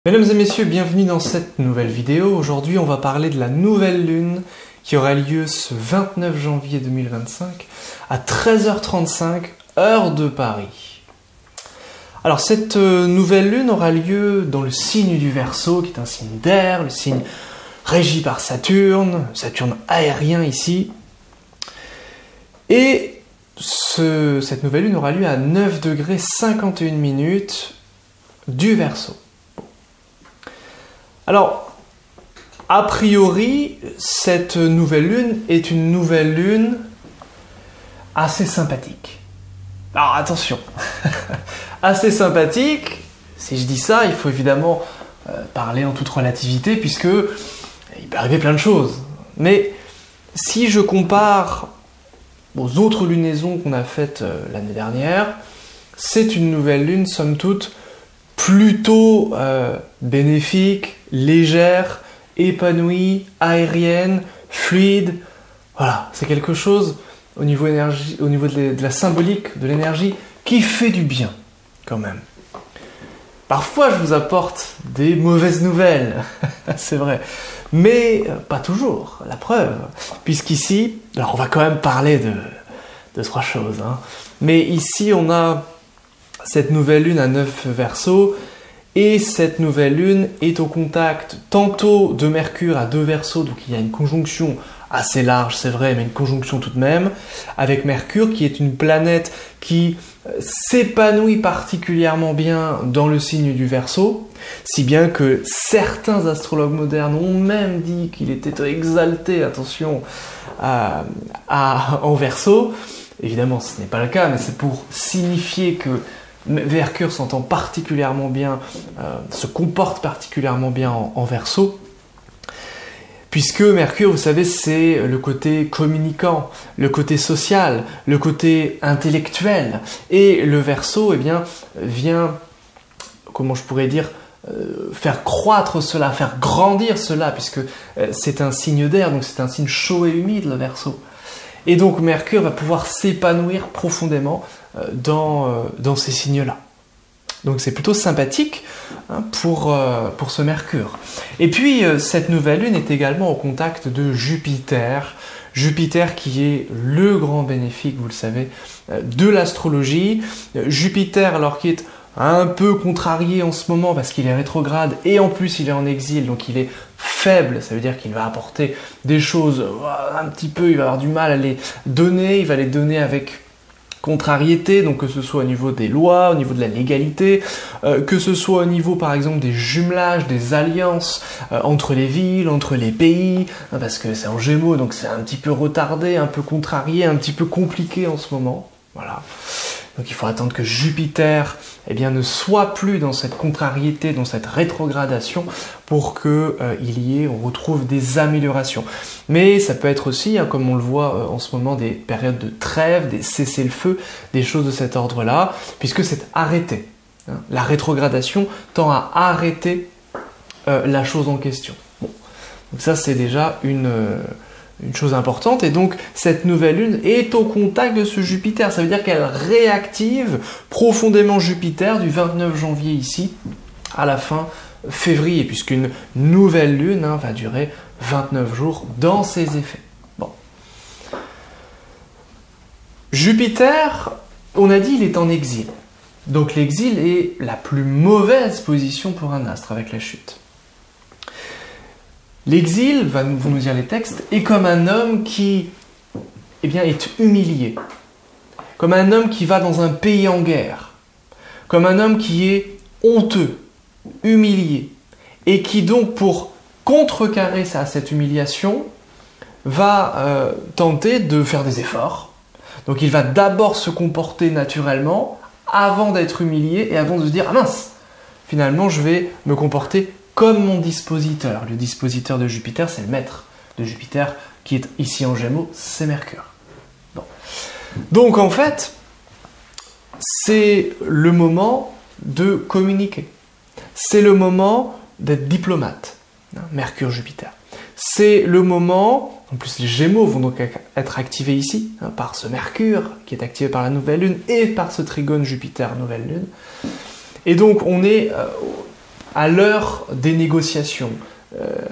Mesdames et messieurs, bienvenue dans cette nouvelle vidéo. Aujourd'hui, on va parler de la nouvelle lune qui aura lieu ce 29 janvier 2025 à 13h35, heure de Paris. Alors, cette nouvelle lune aura lieu dans le signe du Verseau, qui est un signe d'air, le signe régi par Saturne aérien ici. Et cette nouvelle lune aura lieu à 9 degrés 51 minutes du Verseau. Alors, a priori, cette nouvelle lune est une nouvelle lune assez sympathique. Alors attention, assez sympathique, si je dis ça, il faut évidemment parler en toute relativité, puisque il peut arriver plein de choses. Mais si je compare aux autres lunaisons qu'on a faites l'année dernière, c'est une nouvelle lune, somme toute, plutôt bénéfique, légère, épanouie, aérienne, fluide. Voilà, c'est quelque chose au niveau énergie, au niveau de la symbolique, de l'énergie, qui fait du bien, quand même. Parfois, je vous apporte des mauvaises nouvelles, c'est vrai, mais pas toujours, la preuve. Puisqu'ici, alors on va quand même parler de trois choses, hein. Mais ici, on a cette nouvelle lune à 9 Verseaux, et cette nouvelle lune est au contact tantôt de Mercure à 2 Verseaux, donc il y a une conjonction assez large, c'est vrai, mais une conjonction tout de même, avec Mercure qui est une planète qui s'épanouit particulièrement bien dans le signe du Verseau, si bien que certains astrologues modernes ont même dit qu'il était exalté, attention, en Verseau. Évidemment, ce n'est pas le cas, mais c'est pour signifier que Mercure s'entend particulièrement bien, se comporte particulièrement bien en Verseau, puisque Mercure, vous savez, c'est le côté communicant, le côté social, le côté intellectuel, et le Verseau, eh bien, vient, comment je pourrais dire, faire croître cela, faire grandir cela, puisque c'est un signe d'air, donc c'est un signe chaud et humide, le Verseau. Et donc Mercure va pouvoir s'épanouir profondément dans ces signes-là. Donc c'est plutôt sympathique, hein, pour ce Mercure. Et puis cette nouvelle lune est également au contact de Jupiter. Jupiter qui est le grand bénéfique, vous le savez, de l'astrologie. Jupiter, alors qui est un peu contrarié en ce moment parce qu'il est rétrograde et en plus il est en exil, donc il est faible, ça veut dire qu'il va apporter des choses un petit peu, il va avoir du mal à les donner, il va les donner avec contrariété, donc que ce soit au niveau des lois, au niveau de la légalité, que ce soit au niveau par exemple des jumelages, des alliances entre les villes, entre les pays, hein, parce que c'est en Gémeaux, donc c'est un petit peu retardé, un peu contrarié, un petit peu compliqué en ce moment, voilà. Donc il faut attendre que Jupiter, eh bien, ne soit plus dans cette contrariété, dans cette rétrogradation, pour que on retrouve des améliorations. Mais ça peut être aussi, hein, comme on le voit en ce moment, des périodes de trêve, des cessez-le-feu, des choses de cet ordre-là, puisque c'est arrêté. Hein. La rétrogradation tend à arrêter la chose en question. Bon. Donc ça, c'est déjà une chose importante, et donc cette nouvelle lune est au contact de ce Jupiter, ça veut dire qu'elle réactive profondément Jupiter du 29 janvier ici à la fin février, puisqu'une nouvelle lune, hein, va durer 29 jours dans ses effets. Bon. Jupiter, on a dit, il est en exil, donc l'exil est la plus mauvaise position pour un astre avec la chute. L'exil, vont nous dire les textes, est comme un homme qui, eh bien, est humilié, comme un homme qui va dans un pays en guerre, comme un homme qui est honteux, humilié, et qui donc, pour contrecarrer cette humiliation, va tenter de faire des efforts. Donc il va d'abord se comporter naturellement, avant d'être humilié, et avant de se dire « Ah mince, finalement je vais me comporter comme mon dispositeur ». Le dispositeur de Jupiter, c'est le maître de Jupiter, qui est ici en Gémeaux, c'est Mercure. Bon. Donc en fait, c'est le moment de communiquer. C'est le moment d'être diplomate, hein, Mercure-Jupiter. C'est le moment, en plus les Gémeaux vont donc être activés ici, hein, par ce Mercure, qui est activé par la nouvelle lune, et par ce trigone Jupiter-nouvelle lune. Et donc on est à l'heure des négociations,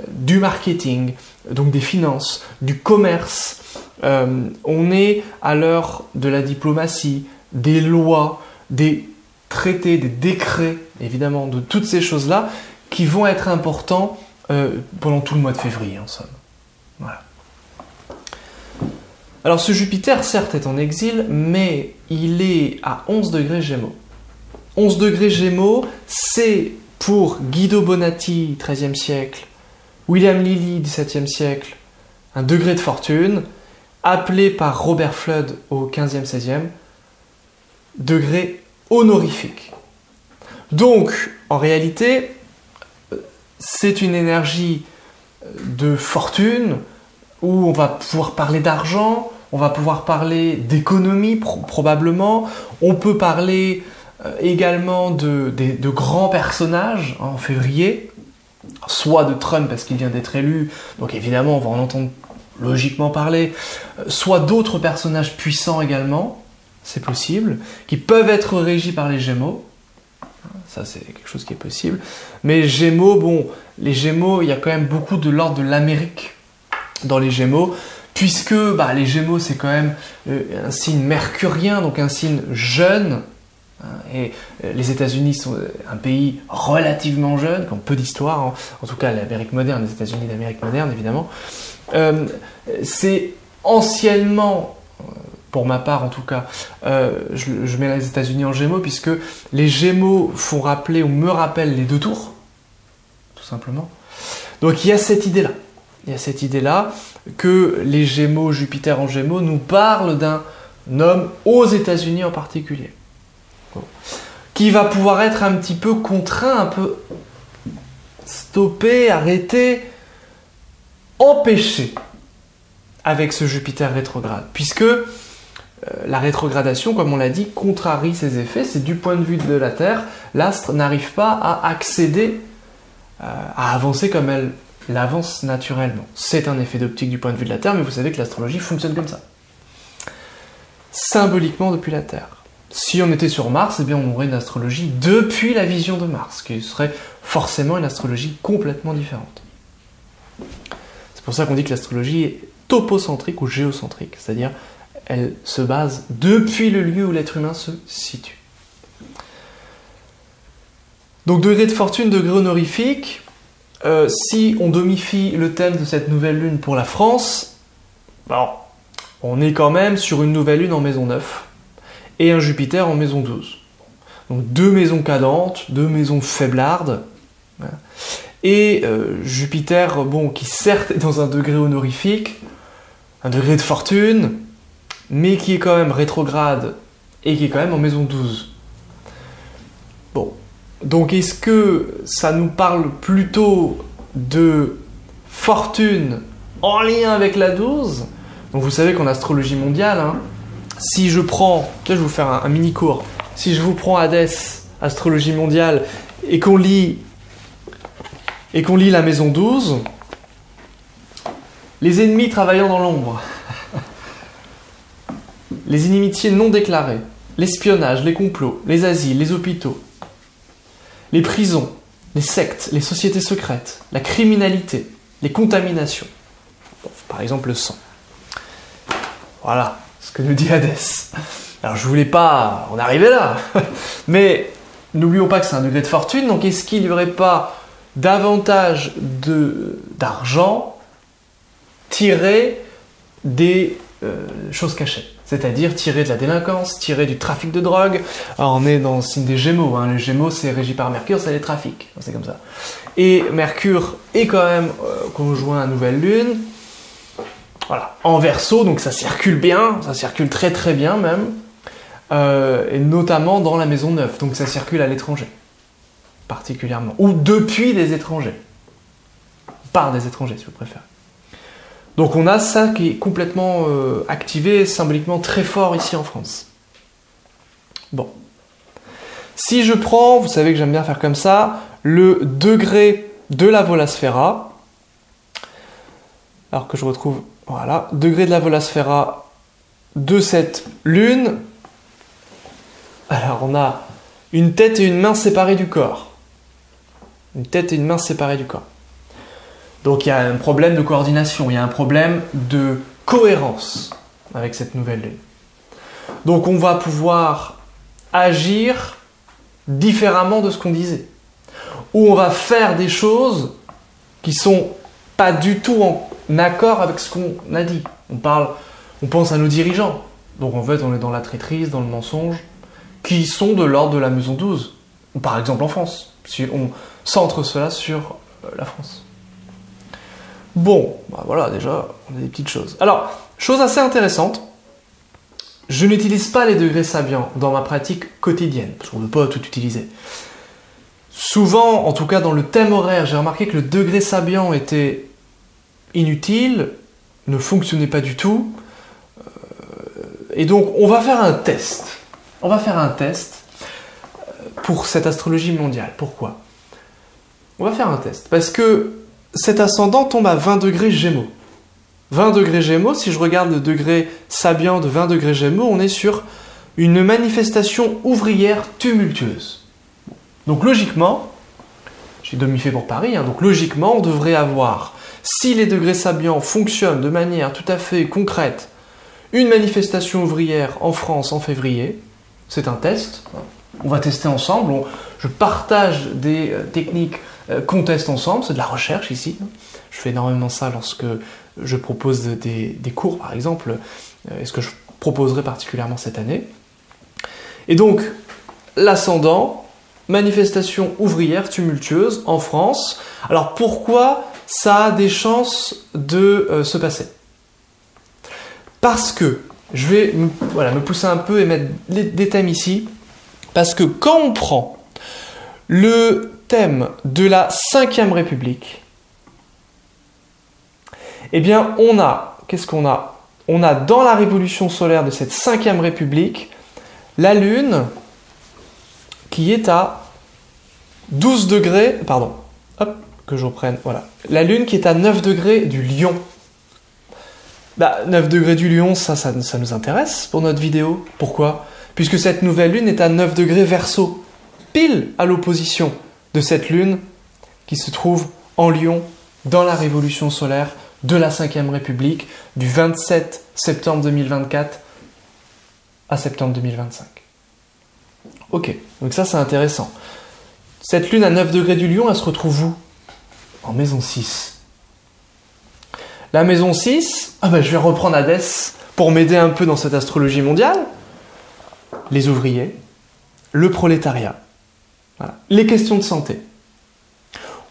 du marketing, donc des finances, du commerce. On est à l'heure de la diplomatie, des lois, des traités, des décrets, évidemment, de toutes ces choses-là qui vont être importants pendant tout le mois de février, en somme. Voilà. Alors ce Jupiter, certes, est en exil, mais il est à 11 degrés Gémeaux. 11 degrés Gémeaux, c'est pour Guido Bonatti, XIIIe siècle, William Lilly, XVIIe siècle, un degré de fortune, appelé par Robert Fludd au XVe, XVIe, degré honorifique. Donc, en réalité, c'est une énergie de fortune où on va pouvoir parler d'argent, on va pouvoir parler d'économie probablement, on peut parler également de grands personnages en février, soit de Trump parce qu'il vient d'être élu, donc évidemment on va en entendre logiquement parler, soit d'autres personnages puissants également, c'est possible, qui peuvent être régis par les Gémeaux. Ça, c'est quelque chose qui est possible. Mais Gémeaux, bon, les Gémeaux, il y a quand même beaucoup de l'ordre de l'Amérique dans les Gémeaux, puisque les Gémeaux, c'est quand même un signe mercurien, donc un signe jeune. Et les États-Unis sont un pays relativement jeune, qui ont peu d'histoire, en tout cas l'Amérique moderne, les États-Unis d'Amérique moderne, évidemment. C'est anciennement, pour ma part en tout cas, je mets les États-Unis en Gémeaux, puisque les Gémeaux font rappeler ou me rappellent les deux tours, tout simplement. Donc il y a cette idée-là. Il y a cette idée-là que les Gémeaux, Jupiter en Gémeaux, nous parlent d'un homme aux États-Unis en particulier, qui va pouvoir être un petit peu contraint, un peu stoppé, arrêté, empêché avec ce Jupiter rétrograde, puisque la rétrogradation, comme on l'a dit, contrarie ses effets. C'est du point de vue de la Terre, l'astre n'arrive pas à accéder, à avancer comme elle l'avance naturellement. C'est un effet d'optique du point de vue de la Terre, mais vous savez que l'astrologie fonctionne comme ça. Symboliquement depuis la Terre. Si on était sur Mars, eh bien on aurait une astrologie depuis la vision de Mars, qui serait forcément une astrologie complètement différente. C'est pour ça qu'on dit que l'astrologie est topocentrique ou géocentrique, c'est-à-dire elle se base depuis le lieu où l'être humain se situe. Donc degré de fortune, degré honorifique, si on domifie le thème de cette nouvelle lune pour la France, on est quand même sur une nouvelle lune en maison 9 et un Jupiter en maison 12. Donc deux maisons cadentes, deux maisons faiblardes. Et Jupiter, qui certes est dans un degré honorifique, un degré de fortune, mais qui est quand même rétrograde et qui est quand même en maison 12. Bon. Donc est-ce que ça nous parle plutôt de fortune en lien avec la 12 ? Donc vous savez qu'en astrologie mondiale, si je prends, là je vais vous faire un mini cours, si je vous prends Hadès, astrologie mondiale, et qu'on lit la maison 12, les ennemis travaillant dans l'ombre, les inimitiés non déclarées, l'espionnage, les complots, les asiles, les hôpitaux, les prisons, les sectes, les sociétés secrètes, la criminalité, les contaminations, par exemple le sang. Voilà ce que nous dit Hadès. Alors je voulais pas en arriver là, mais n'oublions pas que c'est un degré de fortune, donc est-ce qu'il n'y aurait pas davantage d'argent tiré des choses cachées, c'est-à-dire tiré de la délinquance, tiré du trafic de drogue. Alors on est dans le signe des Gémeaux, les Gémeaux c'est régi par Mercure, c'est les trafics, c'est comme ça. Et Mercure est quand même conjoint à nouvelle lune, voilà, en Verseau, donc ça circule bien, ça circule très très bien même, et notamment dans la maison 9, donc ça circule à l'étranger, particulièrement, ou depuis des étrangers, par des étrangers si vous préférez. Donc on a ça qui est complètement activé, symboliquement très fort ici en France. Bon. Si je prends, vous savez que j'aime bien faire comme ça, le degré de la Volasphera, alors que je retrouve, voilà, degré de la Volasphera de cette lune, alors on a une tête et une main séparées du corps. Une tête et une main séparées du corps. Donc il y a un problème de coordination, il y a un problème de cohérence avec cette nouvelle lune. Donc on va pouvoir agir différemment de ce qu'on disait. Ou on va faire des choses qui sont pas du tout en accord avec ce qu'on a dit. On pense à nos dirigeants. Donc en fait on est dans la traîtrise, dans le mensonge, qui sont de l'ordre de la maison 12. Ou par exemple en France, si on centre cela sur la France. Bon, bah voilà, déjà, on a des petites choses. Alors, chose assez intéressante, je n'utilise pas les degrés Sabian dans ma pratique quotidienne, parce qu'on ne peut pas tout utiliser. Souvent, en tout cas dans le thème horaire, j'ai remarqué que le degré Sabian était inutile, ne fonctionnait pas du tout, et donc on va faire un test. On va faire un test pour cette astrologie mondiale. Pourquoi ? On va faire un test, parce que cet ascendant tombe à 20 degrés Gémeaux. 20 degrés Gémeaux, si je regarde le degré Sabian de 20 degrés Gémeaux, on est sur une manifestation ouvrière tumultueuse. Donc logiquement, j'ai demi-fait pour Paris, donc logiquement on devrait avoir, si les degrés Sabian fonctionnent de manière tout à fait concrète, une manifestation ouvrière en France en février. C'est un test, on va tester ensemble, je partage des techniques qu'on teste ensemble, c'est de la recherche ici. Je fais énormément ça lorsque je propose des cours, par exemple, et ce que je proposerai particulièrement cette année. Et donc, l'ascendant, manifestation ouvrière tumultueuse en France. Alors pourquoi ça a des chances de se passer ? Parce que, je vais me pousser un peu et mettre des thèmes ici, parce que quand on prend le thème de la 5e République, eh bien qu'est-ce qu'on a ? On a dans la révolution solaire de cette 5e République, la Lune qui est à 12 degrés, pardon, hop, que je reprenne, voilà. La Lune qui est à 9 degrés du Lion. 9 degrés du Lion, ça nous intéresse pour notre vidéo. Pourquoi ? Puisque cette nouvelle Lune est à 9 degrés Verseau, pile à l'opposition de cette Lune qui se trouve en Lion dans la révolution solaire de la 5e République du 27 septembre 2024 à septembre 2025. Ok, donc ça c'est intéressant. Cette Lune à 9 degrés du Lion, elle se retrouve où ? En maison 6. La maison 6, je vais reprendre Hadès pour m'aider un peu dans cette astrologie mondiale. Les ouvriers, le prolétariat, voilà. Les questions de santé.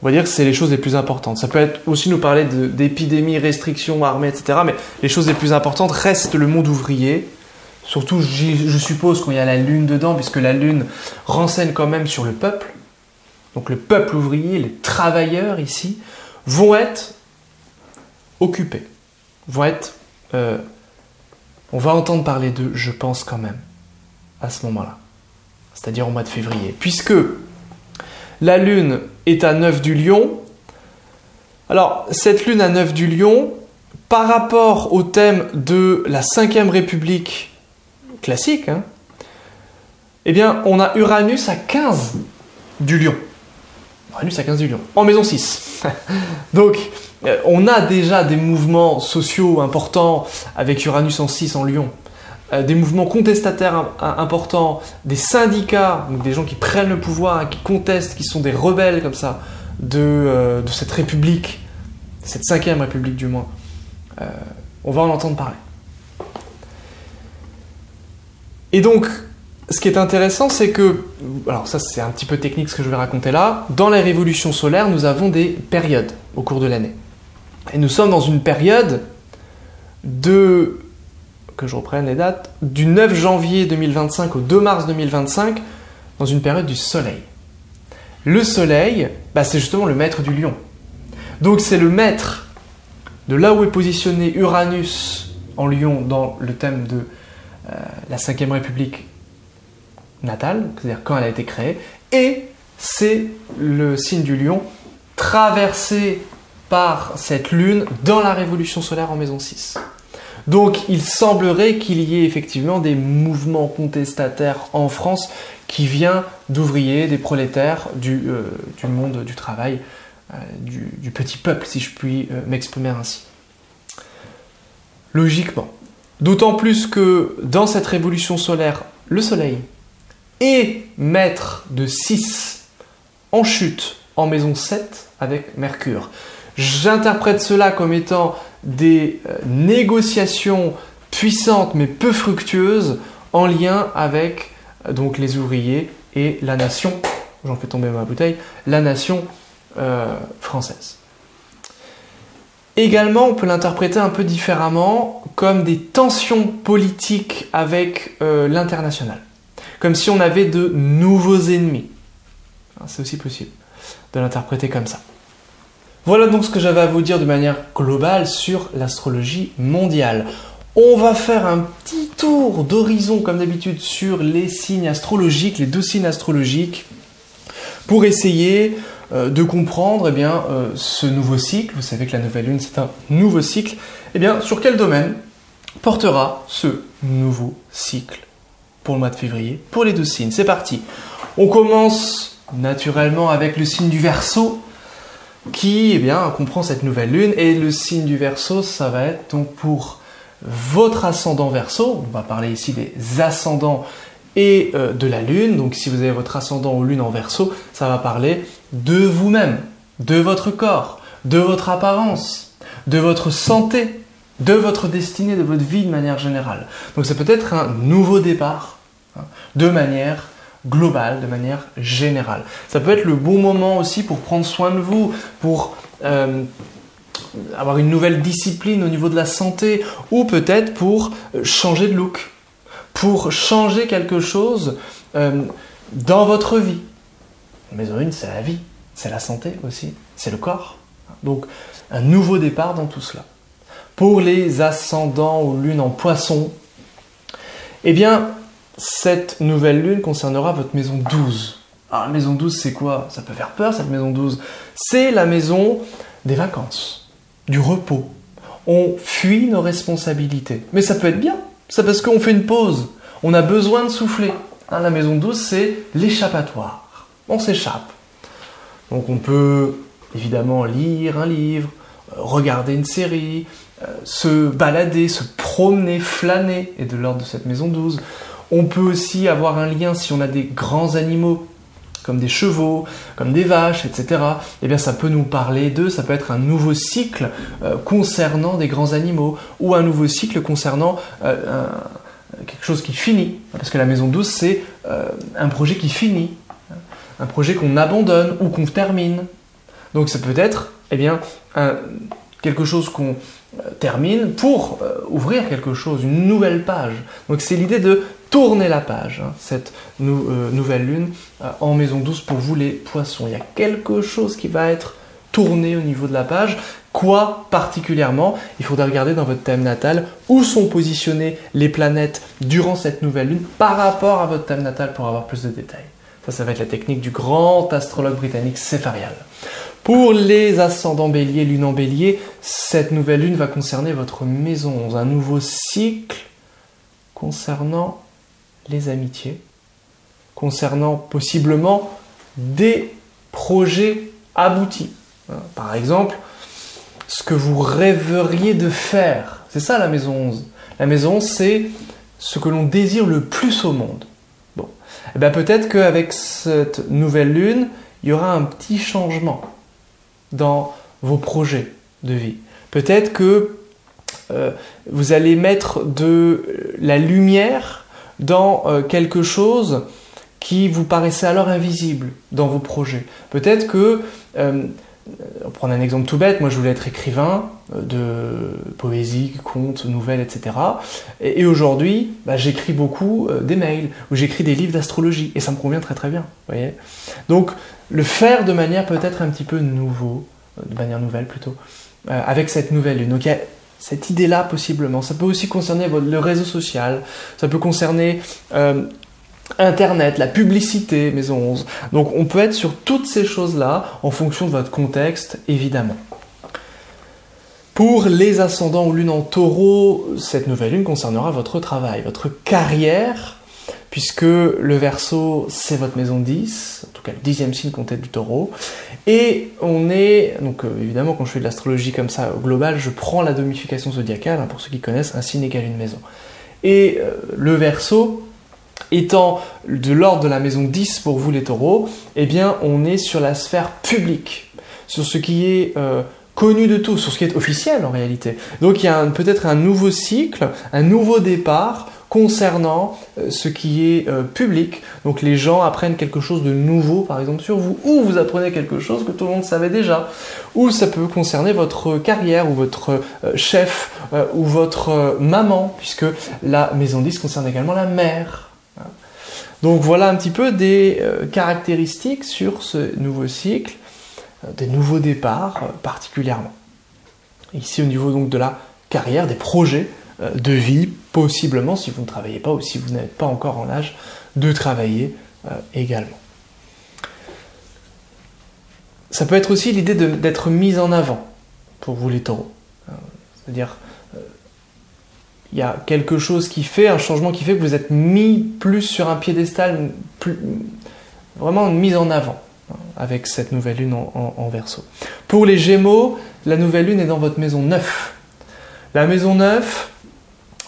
On va dire que c'est les choses les plus importantes. Ça peut être aussi nous parler d'épidémies, restrictions, armées, etc. Mais les choses les plus importantes restent le monde ouvrier. Surtout, je suppose, quand il y a la Lune dedans, puisque la Lune renseigne quand même sur le peuple. Donc le peuple ouvrier, les travailleurs ici, vont être occupés. On va entendre parler d'eux, je pense quand même, à ce moment-là. C'est-à-dire au mois de février. Puisque la Lune est à 9 du Lion. Alors, cette Lune à 9 du Lion, par rapport au thème de la 5e République classique, eh bien, on a Uranus à 15 du Lion. Uranus à 15 du Lion, en maison 6. Donc, on a déjà des mouvements sociaux importants avec Uranus en 6 en Lion. Des mouvements contestataires importants, des syndicats, donc des gens qui prennent le pouvoir, qui contestent, qui sont des rebelles comme ça, de cette République, cette 5e République du moins. On va en entendre parler. Et donc, ce qui est intéressant, c'est que, alors ça c'est un petit peu technique ce que je vais raconter là, dans les révolutions solaires, nous avons des périodes au cours de l'année. Et nous sommes dans une période que je reprenne les dates, du 9 janvier 2025 au 2 mars 2025, dans une période du Soleil. Le Soleil, c'est justement le maître du Lion. Donc c'est le maître de là où est positionné Uranus en Lion dans le thème de la 5e République natale, c'est-à-dire quand elle a été créée, et c'est le signe du Lion traversé par cette Lune dans la révolution solaire en maison 6. Donc il semblerait qu'il y ait effectivement des mouvements contestataires en France qui viennent d'ouvriers, des prolétaires du monde du travail, du petit peuple, si je puis m'exprimer ainsi. Logiquement. D'autant plus que dans cette révolution solaire, le Soleil est maître de 6 en chute en maison 7 avec Mercure. J'interprète cela comme étant des négociations puissantes mais peu fructueuses en lien avec donc les ouvriers et la nation, j'en fais tomber ma bouteille, la nation française. Également, on peut l'interpréter un peu différemment comme des tensions politiques avec l'international. Comme si on avait de nouveaux ennemis. C'est aussi possible de l'interpréter comme ça. Voilà donc ce que j'avais à vous dire de manière globale sur l'astrologie mondiale. On va faire un petit tour d'horizon, comme d'habitude, sur les signes astrologiques, les 12 signes astrologiques, pour essayer de comprendre ce nouveau cycle. Vous savez que la nouvelle lune, c'est un nouveau cycle. Sur quel domaine portera ce nouveau cycle pour le mois de février, pour les 12 signes? C'est parti. On commence naturellement avec le signe du Verseau, qui comprend cette nouvelle lune. Et le signe du Verseau, ça va être donc pour votre ascendant Verseau. On va parler ici des ascendants et de la lune. Donc si vous avez votre ascendant ou lune en Verseau, ça va parler de vous-même, de votre corps, de votre apparence, de votre santé, de votre destinée, de votre vie de manière générale. Donc ça peut être un nouveau départ, de manière globale, de manière générale. Ça peut être le bon moment aussi pour prendre soin de vous, pour avoir une nouvelle discipline au niveau de la santé, ou peut-être pour changer de look, pour changer quelque chose dans votre vie. La maison 1, c'est la vie, c'est la santé aussi, c'est le corps. Donc un nouveau départ dans tout cela. Pour les ascendants ou lunes en Poisson, cette nouvelle lune concernera votre maison 12. Alors, la maison 12, c'est quoi? Ça peut faire peur, cette maison 12. C'est la maison des vacances, du repos. On fuit nos responsabilités. Mais ça peut être bien. C'est parce qu'on fait une pause. On a besoin de souffler. La maison 12, c'est l'échappatoire. On s'échappe. Donc on peut évidemment lire un livre, regarder une série, se balader, se promener, flâner, et de l'ordre de cette maison 12. On peut aussi avoir un lien si on a des grands animaux, comme des chevaux, comme des vaches, etc. Ça peut nous parler d'eux, ça peut être un nouveau cycle concernant des grands animaux, ou un nouveau cycle concernant quelque chose qui finit. Parce que la maison 12, c'est un projet qui finit, un projet qu'on abandonne ou qu'on termine. Donc ça peut être quelque chose qu'on termine pour ouvrir quelque chose, une nouvelle page. Donc c'est l'idée de tourner la page, cette nouvelle lune en maison 12 pour vous les poissons. Il y a quelque chose qui va être tourné au niveau de la page. Quoi particulièrement? Il faudra regarder dans votre thème natal où sont positionnées les planètes durant cette nouvelle lune par rapport à votre thème natal pour avoir plus de détails. Ça va être la technique du grand astrologue britannique Sépharial. Pour les ascendants bélier, lune en bélier, cette nouvelle lune va concerner votre maison 11, un nouveau cycle concernant les amitiés, concernant possiblement des projets aboutis. Par exemple, ce que vous rêveriez de faire, c'est ça la maison 11. La maison 11, c'est ce que l'on désire le plus au monde. Bon, peut-être qu'avec cette nouvelle lune, il y aura un petit changement dans vos projets de vie. Peut-être que vous allez mettre de la lumière dans quelque chose qui vous paraissait alors invisible dans vos projets. Peut-être que, on prend un exemple tout bête, moi je voulais être écrivain de poésie, contes, nouvelles, etc. Et aujourd'hui, j'écris beaucoup des mails, ou j'écris des livres d'astrologie, et ça me convient très très bien. Voyez. Donc, le faire de manière peut-être un petit peu de manière nouvelle plutôt, avec cette nouvelle lune. Donc il y a cette idée-là possiblement. Ça peut aussi concerner le réseau social, ça peut concerner Internet, la publicité, maison 11. Donc on peut être sur toutes ces choses-là en fonction de votre contexte, évidemment. Pour les ascendants ou lune en taureau, cette nouvelle lune concernera votre travail, votre carrière, puisque le Verseau, c'est votre maison 10, en tout cas le 10e signe compté du taureau. Et on est, donc évidemment quand je fais de l'astrologie comme ça au global, je prends la domification zodiacale, pour ceux qui connaissent, un signe égale une maison. Et le Verseau, étant de l'ordre de la maison 10 pour vous les taureaux, eh bien on est sur la sphère publique, sur ce qui est connu de tous, sur ce qui est officiel en réalité. Donc il y a peut-être un nouveau cycle, un nouveau départ concernant ce qui est public. Donc les gens apprennent quelque chose de nouveau par exemple sur vous, ou vous apprenez quelque chose que tout le monde savait déjà, ou ça peut concerner votre carrière, ou votre chef, ou votre maman, puisque la maison 10 concerne également la mère. Donc voilà un petit peu des caractéristiques sur ce nouveau cycle, des nouveaux départs particulièrement. Ici au niveau donc de la carrière, des projets de vie, possiblement si vous ne travaillez pas ou si vous n'êtes pas encore en âge de travailler également. Ça peut être aussi l'idée d'être mis en avant pour vous les taureaux. C'est-à-dire, il y a quelque chose qui fait, un changement qui fait que vous êtes mis plus sur un piédestal, vraiment mis en avant avec cette nouvelle lune en Verseau. Pour les Gémeaux, la nouvelle lune est dans votre maison 9. La maison 9,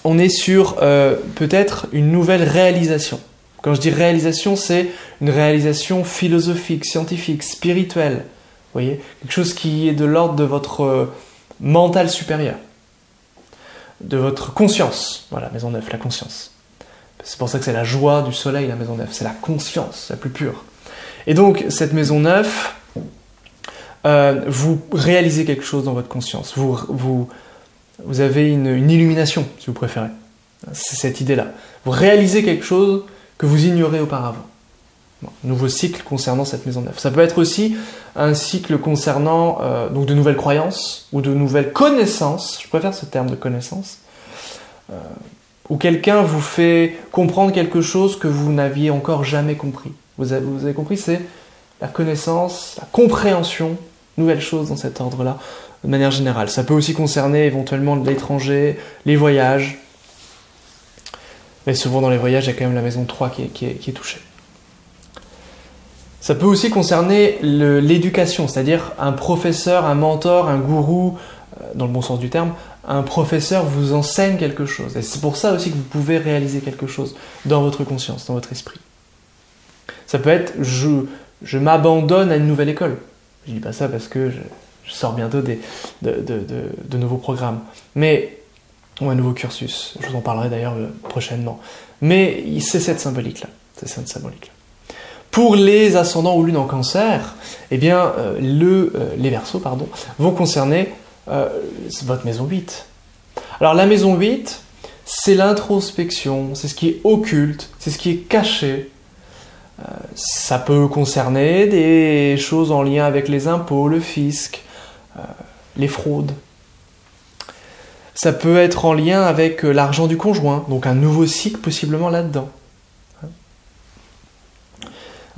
on est sur peut-être une nouvelle réalisation. Quand je dis réalisation, c'est une réalisation philosophique, scientifique, spirituelle. Vous voyez, quelque chose qui est de l'ordre de votre mental supérieur, de votre conscience. Voilà, maison 9, la conscience. C'est pour ça que c'est la joie du soleil, la maison 9. C'est la conscience, la plus pure. Et donc, cette maison 9, vous réalisez quelque chose dans votre conscience. Vous avez une illumination, si vous préférez. C'est cette idée-là. Vous réalisez quelque chose que vous ignorez auparavant. Bon, nouveau cycle concernant cette maison 9. Ça peut être aussi un cycle concernant donc de nouvelles croyances ou de nouvelles connaissances. Je préfère ce terme de connaissance. Où quelqu'un vous fait comprendre quelque chose que vous n'aviez encore jamais compris. Vous avez compris, c'est la connaissance, la compréhension, nouvelles choses dans cet ordre-là, de manière générale. Ça peut aussi concerner éventuellement l'étranger, les voyages. Mais souvent dans les voyages, il y a quand même la maison 3 qui est touchée. Ça peut aussi concerner l'éducation, c'est-à-dire un professeur, un mentor, un gourou, dans le bon sens du terme, un professeur vous enseigne quelque chose. Et c'est pour ça aussi que vous pouvez réaliser quelque chose dans votre conscience, dans votre esprit. Ça peut être je m'abandonne à une nouvelle école. Je ne dis pas ça parce que je sors bientôt de nouveaux programmes. Ou un nouveau cursus. Je vous en parlerai d'ailleurs prochainement. Mais c'est cette symbolique-là. C'est cette symbolique-là. Pour les ascendants ou lunes en cancer, eh bien, les Verseaux vont concerner votre maison 8. Alors la maison 8, c'est l'introspection, c'est ce qui est occulte, c'est ce qui est caché. Ça peut concerner des choses en lien avec les impôts, le fisc, les fraudes. Ça peut être en lien avec l'argent du conjoint, donc un nouveau cycle possiblement là-dedans.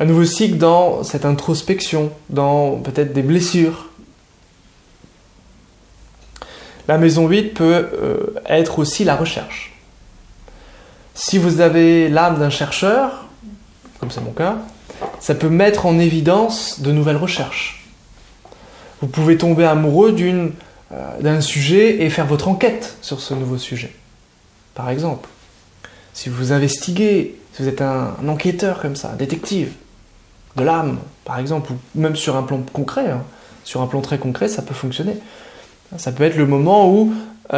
Un nouveau cycle dans cette introspection, dans peut-être des blessures. La maison 8 peut être aussi la recherche. Si vous avez l'âme d'un chercheur, comme c'est mon cas, ça peut mettre en évidence de nouvelles recherches. Vous pouvez tomber amoureux d'un sujet et faire votre enquête sur ce nouveau sujet. Par exemple, si vous investiguez, si vous êtes un enquêteur comme ça, un détective, de l'âme, par exemple, ou même sur un plan concret, sur un plan très concret, ça peut fonctionner. Ça peut être le moment où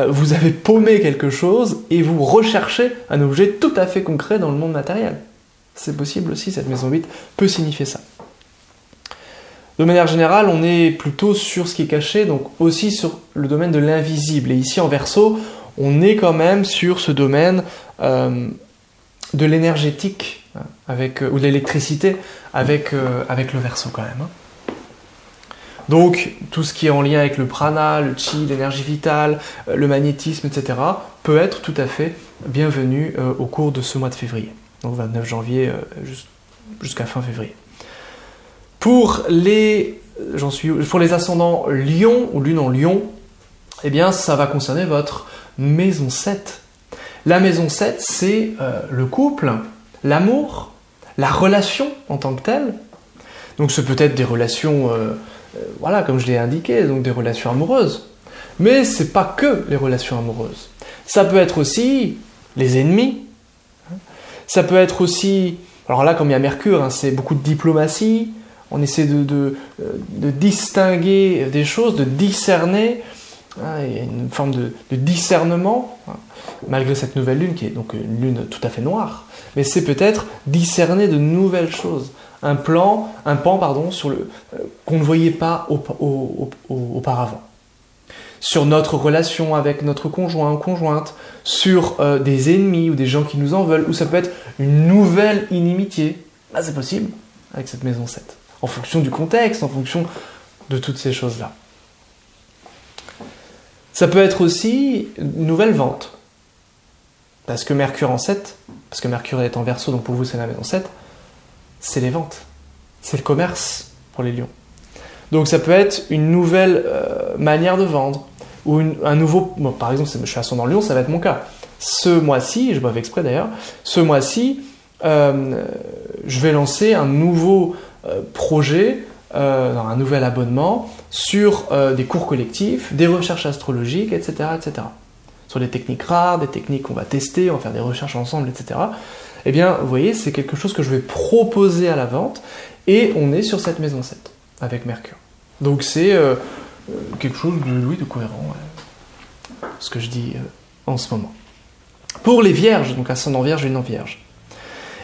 vous avez paumé quelque chose et vous recherchez un objet tout à fait concret dans le monde matériel. C'est possible aussi, cette maison 8 peut signifier ça. De manière générale, on est plutôt sur ce qui est caché, donc aussi sur le domaine de l'invisible. Et ici, en Verseau, on est quand même sur ce domaine de l'énergétique, ou de l'électricité, avec le Verseau quand même. Donc, tout ce qui est en lien avec le prana, le chi, l'énergie vitale, le magnétisme, etc., peut être tout à fait bienvenu au cours de ce mois de février. Donc 29 janvier jusqu'à fin février. Pour les ascendants Lion ou lune en Lion, eh bien ça va concerner votre maison 7. La maison 7, c'est le couple, l'amour, la relation en tant que telle. Donc ce peut être des relations, voilà, comme je l'ai indiqué, donc des relations amoureuses. Mais c'est pas que les relations amoureuses. Ça peut être aussi les ennemis. Ça peut être aussi, alors là comme il y a Mercure, hein, c'est beaucoup de diplomatie. On essaie de distinguer des choses, de discerner. Hein, il y a une forme de discernement, hein, malgré cette nouvelle lune qui est donc une lune tout à fait noire. Mais c'est peut-être discerner de nouvelles choses. Un pan, sur qu'on ne voyait pas auparavant. Sur notre relation avec notre conjoint ou conjointe, sur des ennemis ou des gens qui nous en veulent, ou ça peut être une nouvelle inimitié. Là, c'est possible avec cette maison 7. En fonction du contexte, en fonction de toutes ces choses-là. Ça peut être aussi une nouvelle vente. Parce que Mercure en 7, parce que Mercure est en Verseau, donc pour vous c'est la maison 7, c'est les ventes. C'est le commerce pour les lions. Donc ça peut être une nouvelle manière de vendre, ou un nouveau... Bon, par exemple, je suis ascendant Lion, ça va être mon cas. Ce mois-ci, je m'en fais exprès d'ailleurs, ce mois-ci, je vais lancer un nouveau projet, un nouvel abonnement sur des cours collectifs, des recherches astrologiques, etc., etc. Sur des techniques rares, des techniques qu'on va tester, on va faire des recherches ensemble, etc. Eh bien, vous voyez, c'est quelque chose que je vais proposer à la vente, et on est sur cette maison 7, avec Mercure. Donc c'est quelque chose de cohérent, ce que je dis en ce moment. Pour les vierges, donc ascendant vierge et non vierge,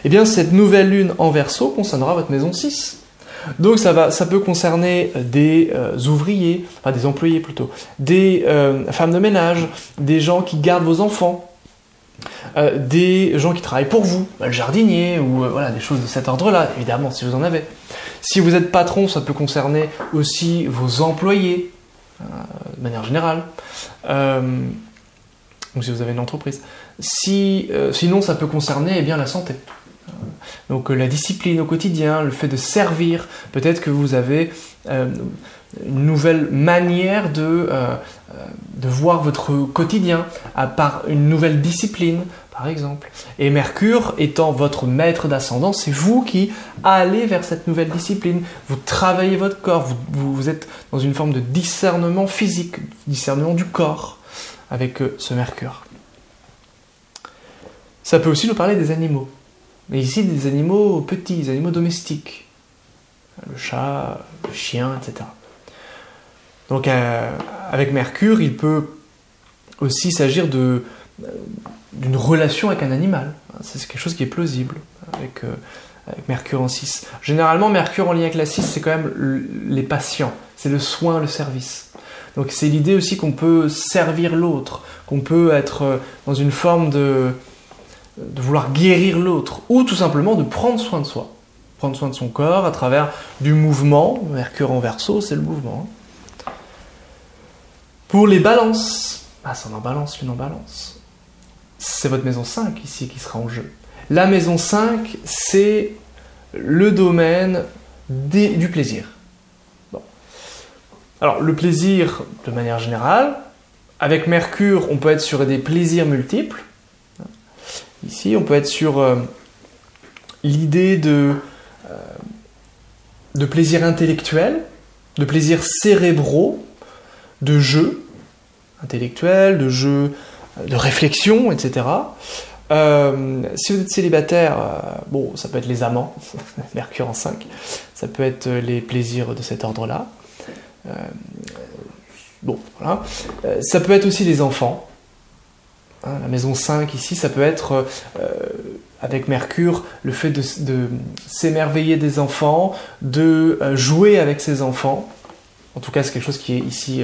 eh bien cette nouvelle lune en Verseau concernera votre maison 6. Donc ça peut concerner des ouvriers, enfin des employés plutôt, des femmes de ménage, des gens qui gardent vos enfants, des gens qui travaillent pour vous, le jardinier, ou voilà, des choses de cet ordre-là, évidemment, si vous en avez. Si vous êtes patron, ça peut concerner aussi vos employés, de manière générale, donc si vous avez une entreprise. Sinon, ça peut concerner eh bien, la santé. Donc la discipline au quotidien, le fait de servir, peut-être que vous avez une nouvelle manière de voir votre quotidien, par une nouvelle discipline, par exemple. Et Mercure étant votre maître d'ascendant, c'est vous qui allez vers cette nouvelle discipline. Vous travaillez votre corps, vous êtes dans une forme de discernement physique, discernement du corps, avec ce Mercure. Ça peut aussi nous parler des animaux. Mais ici, des animaux petits, des animaux domestiques. Le chat, le chien, etc. Donc, avec Mercure, il peut aussi s'agir d'une relation avec un animal. C'est quelque chose qui est plausible avec Mercure en 6. Généralement, Mercure en lien avec la 6, c'est quand même les patients. C'est le soin, le service. Donc, c'est l'idée aussi qu'on peut servir l'autre, qu'on peut être dans une forme de vouloir guérir l'autre, ou tout simplement de prendre soin de soi. Prendre soin de son corps à travers du mouvement. Mercure en Verseau, c'est le mouvement. Pour les balances, ascendant balance, lune en balance, c'est votre maison 5 ici qui sera en jeu. La maison 5, c'est le domaine du plaisir. Bon. Alors, le plaisir, de manière générale, avec Mercure, on peut être sur des plaisirs multiples. Ici, on peut être sur l'idée de plaisir intellectuel, de plaisirs cérébraux, de jeux intellectuels, de jeux de réflexion, etc. Si vous êtes célibataire, bon, ça peut être les amants, Mercure en 5, ça peut être les plaisirs de cet ordre-là. Bon, voilà. Ça peut être aussi les enfants. Hein, la maison 5 ici, ça peut être, avec Mercure, le fait de s'émerveiller des enfants, de jouer avec ses enfants. En tout cas, c'est quelque chose qui est ici,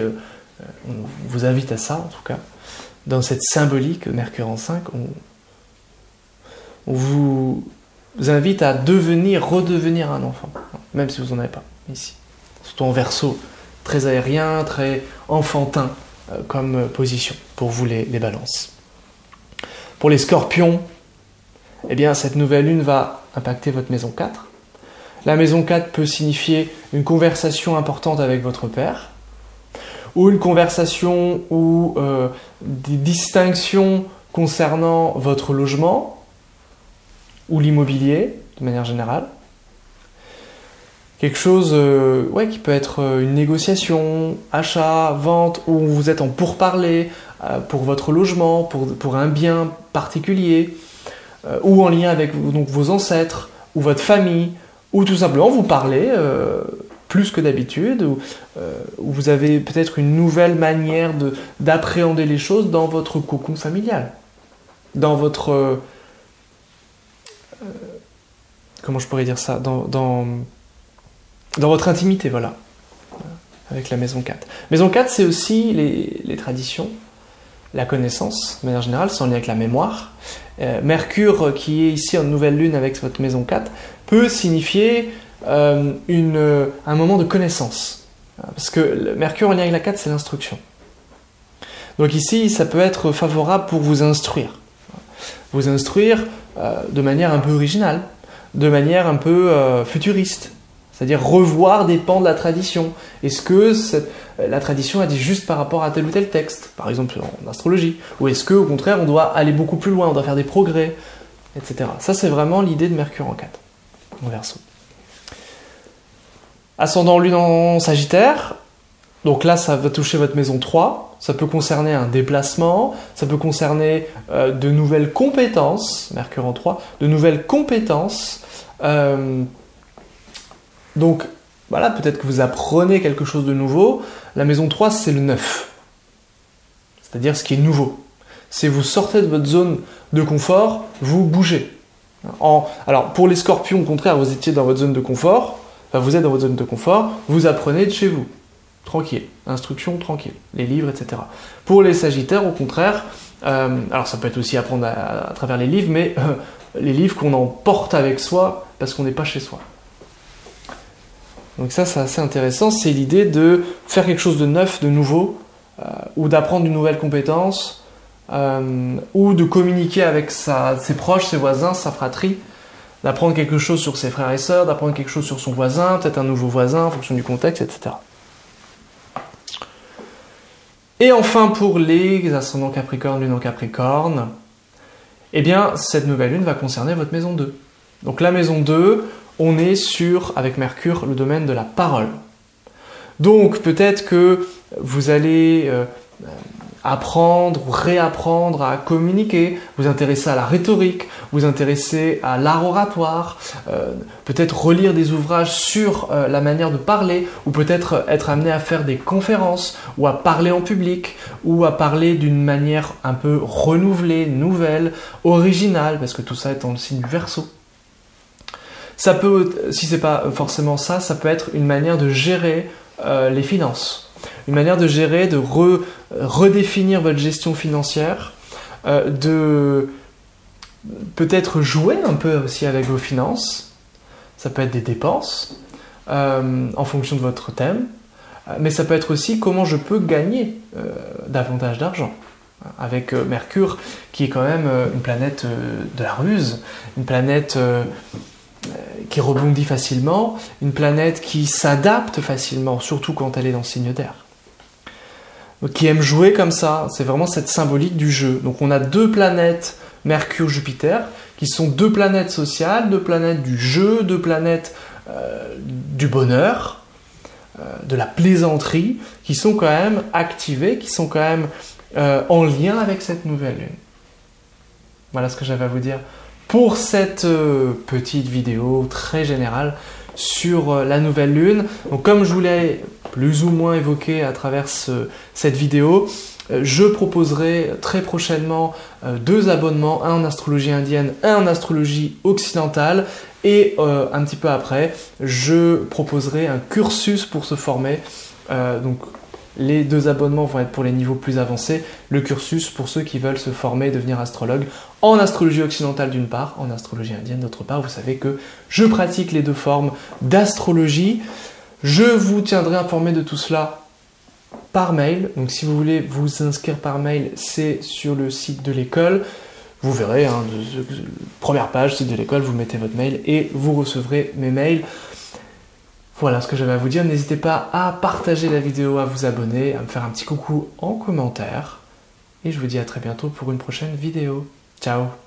on vous invite à ça, en tout cas. Dans cette symbolique, Mercure en 5, on vous invite à redevenir un enfant, même si vous n'en avez pas, ici. Surtout en Verseau, très aérien, très enfantin comme position, pour vous les balances. Pour les scorpions, eh bien, cette nouvelle lune va impacter votre maison 4. La maison 4 peut signifier une conversation importante avec votre père, ou une conversation ou des distinctions concernant votre logement ou l'immobilier de manière générale. Quelque chose qui peut être une négociation, achat, vente, où vous êtes en pourparlers pour votre logement, pour un bien particulier, ou en lien avec donc, vos ancêtres, ou votre famille, ou tout simplement vous parlez plus que d'habitude, ou vous avez peut-être une nouvelle manière d'appréhender les choses dans votre cocon familial, dans votre... comment je pourrais dire ça, dans votre intimité, voilà, avec la maison 4. Maison 4, c'est aussi les traditions, la connaissance, de manière générale, c'est en lien avec la mémoire. Mercure, qui est ici en nouvelle lune avec votre maison 4, peut signifier un moment de connaissance. Parce que le Mercure en lien avec la 4, c'est l'instruction. Donc ici, ça peut être favorable pour vous instruire. Vous instruire de manière un peu originale, de manière un peu futuriste. C'est-à-dire revoir des pans de la tradition. Est-ce que la tradition a dit juste par rapport à tel ou tel texte, par exemple en astrologie, ou est-ce qu'au contraire on doit aller beaucoup plus loin, on doit faire des progrès, etc. Ça c'est vraiment l'idée de Mercure en 4, en Verseau. Ascendant Lune en Sagittaire, donc là ça va toucher votre maison 3, ça peut concerner un déplacement, ça peut concerner de nouvelles compétences, Mercure en 3, de nouvelles compétences, donc, voilà, peut-être que vous apprenez quelque chose de nouveau. La maison 3, c'est le neuf. C'est-à-dire ce qui est nouveau. Si vous sortez de votre zone de confort, vous bougez. Alors, pour les scorpions, au contraire, vous étiez dans votre zone de confort. Enfin, vous êtes dans votre zone de confort. Vous apprenez de chez vous. Tranquille. Instruction, tranquille. Les livres, etc. Pour les sagittaires, au contraire, alors ça peut être aussi apprendre à travers les livres, mais les livres qu'on emporte avec soi parce qu'on n'est pas chez soi. Donc ça, c'est assez intéressant, c'est l'idée de faire quelque chose de neuf, de nouveau, ou d'apprendre une nouvelle compétence, ou de communiquer avec ses proches, ses voisins, sa fratrie, d'apprendre quelque chose sur ses frères et sœurs, d'apprendre quelque chose sur son voisin, peut-être un nouveau voisin en fonction du contexte, etc. Et enfin, pour les ascendants Capricorne, Lune en Capricorne, eh bien, cette nouvelle lune va concerner votre maison 2. Donc la maison 2, on est sur, avec Mercure, le domaine de la parole. Donc peut-être que vous allez apprendre ou réapprendre à communiquer, vous intéresser à la rhétorique, vous intéresser à l'art oratoire, peut-être relire des ouvrages sur la manière de parler, ou peut-être être amené à faire des conférences, ou à parler en public, ou à parler d'une manière un peu renouvelée, nouvelle, originale, parce que tout ça est dans le signe du Verseau. Ça peut, si c'est pas forcément ça, ça peut être une manière de gérer les finances, une manière de gérer, de redéfinir votre gestion financière, de peut-être jouer un peu aussi avec vos finances. Ça peut être des dépenses en fonction de votre thème, mais ça peut être aussi comment je peux gagner davantage d'argent. Avec Mercure, qui est quand même une planète de la ruse, une planète qui rebondit facilement, une planète qui s'adapte facilement, surtout quand elle est dans le signe d'air. Qui aime jouer comme ça, c'est vraiment cette symbolique du jeu. Donc on a deux planètes, Mercure, Jupiter, qui sont deux planètes sociales, deux planètes du jeu, deux planètes du bonheur, de la plaisanterie, qui sont quand même activées, qui sont quand même en lien avec cette nouvelle lune. Voilà ce que j'avais à vous dire pour cette petite vidéo très générale sur la nouvelle lune. Donc comme je vous l'ai plus ou moins évoqué à travers cette vidéo, je proposerai très prochainement 2 abonnements, un en astrologie indienne, un en astrologie occidentale, et un petit peu après, je proposerai un cursus pour se former. Donc les 2 abonnements vont être pour les niveaux plus avancés, le cursus pour ceux qui veulent se former et devenir astrologue en astrologie occidentale d'une part, en astrologie indienne d'autre part. Vous savez que je pratique les 2 formes d'astrologie. Je vous tiendrai informé de tout cela par mail. Donc si vous voulez vous inscrire par mail, c'est sur le site de l'école. Vous verrez, première page, site de l'école, vous mettez votre mail et vous recevrez mes mails. Voilà ce que j'avais à vous dire. N'hésitez pas à partager la vidéo, à vous abonner, à me faire un petit coucou en commentaire. Et je vous dis à très bientôt pour une prochaine vidéo. Ciao!